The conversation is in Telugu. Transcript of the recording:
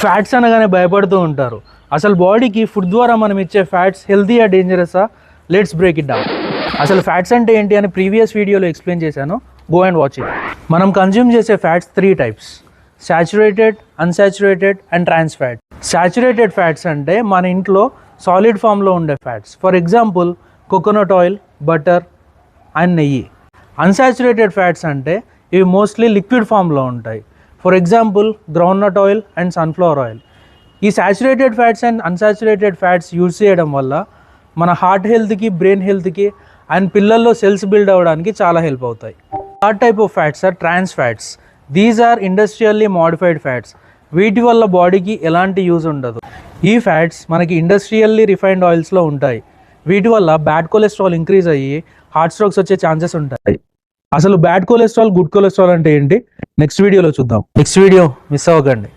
ఫ్యాట్స్ అనగానే భయపడుతూ ఉంటారు. అసలు బాడీకి ఫుడ్ ద్వారా మనం ఇచ్చే ఫ్యాట్స్ హెల్తీయా డేంజరసా? Let's break it down. అసలు ఫ్యాట్స్ అంటే ఏంటి అని ప్రీవియస్ వీడియోలో ఎక్స్ప్లెయిన్ చేశాను, గో అండ్ వాచ్ ఇట్. మనం కన్జ్యూమ్ చేసే fats 3 types: saturated, unsaturated and trans fat. Saturated fats అంటే మన ఇంట్లో సాలిడ్ ఫామ్లో ఉండే fats, for example coconut oil, butter and నెయ్యి. అన్సాచురేటెడ్ ఫ్యాట్స్ అంటే ఇవి మోస్ట్లీ లిక్విడ్ ఫామ్లో ఉంటాయి, for example groundnut oil and sunflower oil. ఈ saturated fats and unsaturated fats use చేయడం వల్ల మన హార్ట్ హెల్త్కి, బ్రెయిన్ హెల్త్కి అండ్ పిల్లల్లో సెల్స్ బిల్డ్ అవ్వడానికి చాలా హెల్ప్ అవుతాయి. Third type of fats are trans fats. These are industrially modified fats. వీటి వల్ల బాడీకి ఎలాంటి యూజ్ ఉండదు. ఈ ఫ్యాట్స్ మనకి ఇండస్ట్రియల్లీ రిఫైన్డ్ ఆయిల్స్లో ఉంటాయి. వీటి వల్ల బ్యాడ్ కొలెస్ట్రాల్ ఇంక్రీజ్ అయ్యి హార్ట్ స్ట్రోక్స్ వచ్చే ఛాన్సెస్ ఉంటాయి. అసలు బ్యాడ్ కొలెస్ట్రాల్, గుడ్ కొలెస్ట్రాల్ అంటే ఏంటి నెక్స్ట్ వీడియోలో చూద్దాం. నెక్స్ట్ వీడియో మిస్ అవ్వకండి.